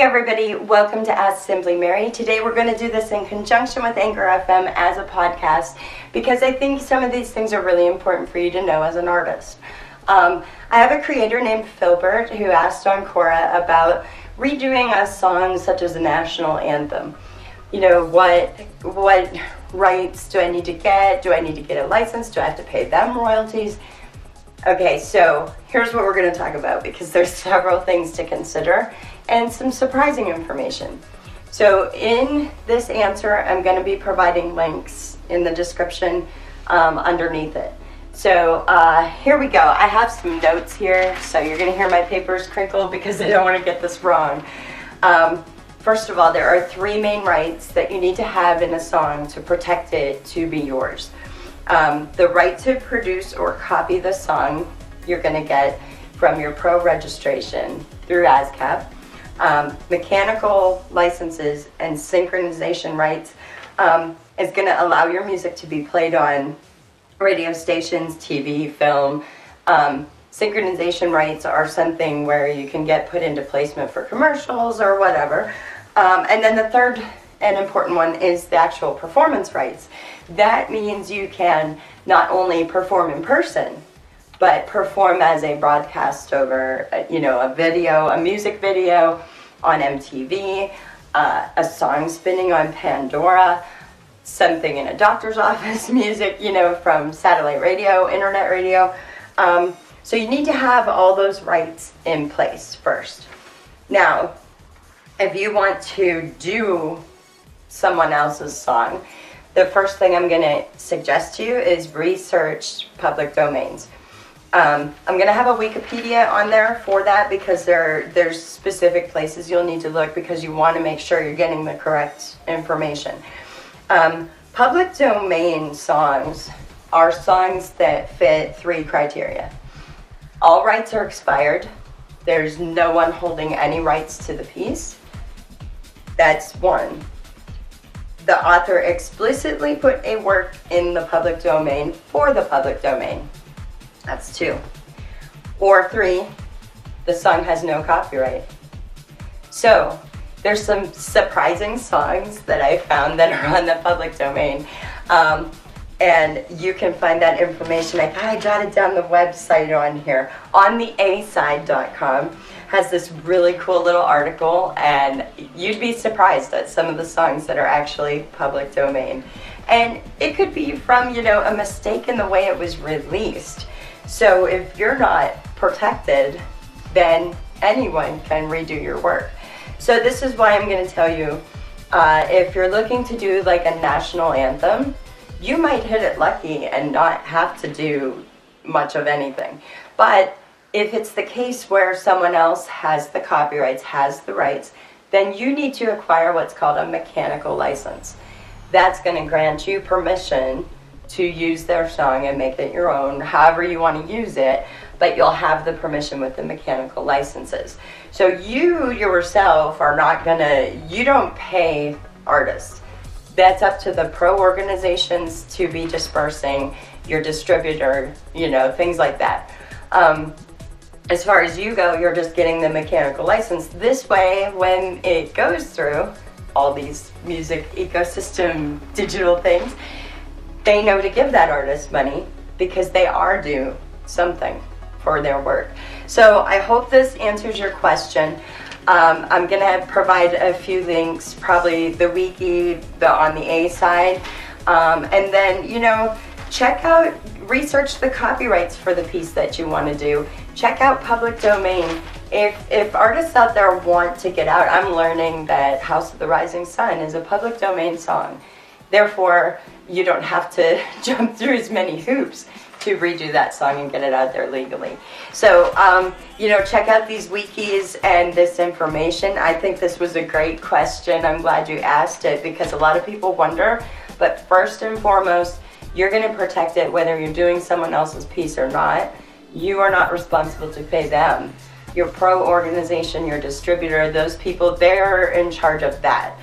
Hey everybody, welcome to Ask Simply Mary. Today we're going to do this in conjunction with Anchor FM as a podcast because I think some of these things are really important for you to know as an artist. I have a creator named Philbert who asked on Quora about redoing a song such as a national anthem. You know, what rights do I need to get? Do I need to get a license? Do I have to pay them royalties? Okay, so here's what we're going to talk about because there's several things to consider and some surprising information. So in this answer, I'm going to be providing links in the description underneath it. So here we go. I have some notes here, so you're going to hear my papers crinkle because I don't want to get this wrong. First of all, there are three main rights that you need to have in a song to protect it to be yours. The right to produce or copy the song you're going to get from your pro registration through ASCAP. Mechanical licenses and synchronization rights is going to allow your music to be played on radio stations, TV, film. Synchronization rights are something where you can get put into placement for commercials or whatever. And then the third and important one is the actual performance rights. That means you can not only perform in person, but perform as a broadcast over, a video, a music video on MTV, a song spinning on Pandora, something in a doctor's office, music, from satellite radio, internet radio. So you need to have all those rights in place first. Now, if you want to do someone else's song, the first thing I'm going to suggest to you is research public domains. I'm going to have a Wikipedia on there for that because there's specific places you'll need to look because you want to make sure you're getting the correct information. Public domain songs are songs that fit three criteria. All rights are expired. There's no one holding any rights to the piece. That's one. The author explicitly put a work in the public domain for the public domain. That's two. Or three, the song has no copyright. So, there's some surprising songs that I found that are on the public domain. And you can find that information. I jotted down the website on here. OnTheAside.com has this really cool little article, and you'd be surprised at some of the songs that are actually public domain. And it could be from, a mistake in the way it was released. So if you're not protected, then anyone can redo your work. So this is why I'm going to tell you, if you're looking to do like a national anthem, you might hit it lucky and not have to do much of anything. But if it's the case where someone else has the copyrights, has the rights, then you need to acquire what's called a mechanical license. That's going to grant you permission to use their song and make it your own, however you want to use it, but you'll have the permission with the mechanical licenses. So you yourself are not you don't pay artists. That's up to the pro organizations to be dispersing, your distributor, things like that. As far as you go, you're just getting the mechanical license. This way, when it goes through all these music ecosystem digital things, they know to give that artist money because they are due something for their work. So I hope this answers your question. I'm going to provide a few links, probably the wiki, on the A side, and then, research the copyrights for the piece that you want to do. Check out public domain. If artists out there want to get out, I'm learning that House of the Rising Sun is a public domain song. Therefore, you don't have to jump through as many hoops to redo that song and get it out there legally. So, check out these wikis and this information. I think this was a great question. I'm glad you asked it because a lot of people wonder. But first and foremost, you're going to protect it whether you're doing someone else's piece or not. You are not responsible to pay them. Your pro organization, your distributor, those people, they're in charge of that.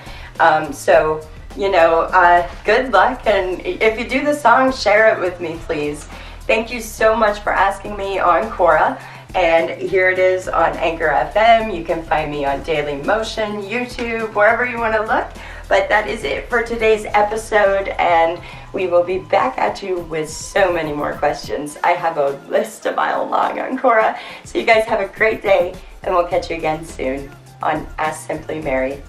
Good luck, and if you do the song, share it with me, please. Thank you so much for asking me on Quora, And here it is on Anchor FM. You can find me on Daily Motion, YouTube, wherever you want to look. But that is it for today's episode, and we will be back at you with so many more questions. I have a list a mile long on Quora. So you guys have a great day, and we'll catch you again soon on Ask Simply Mary.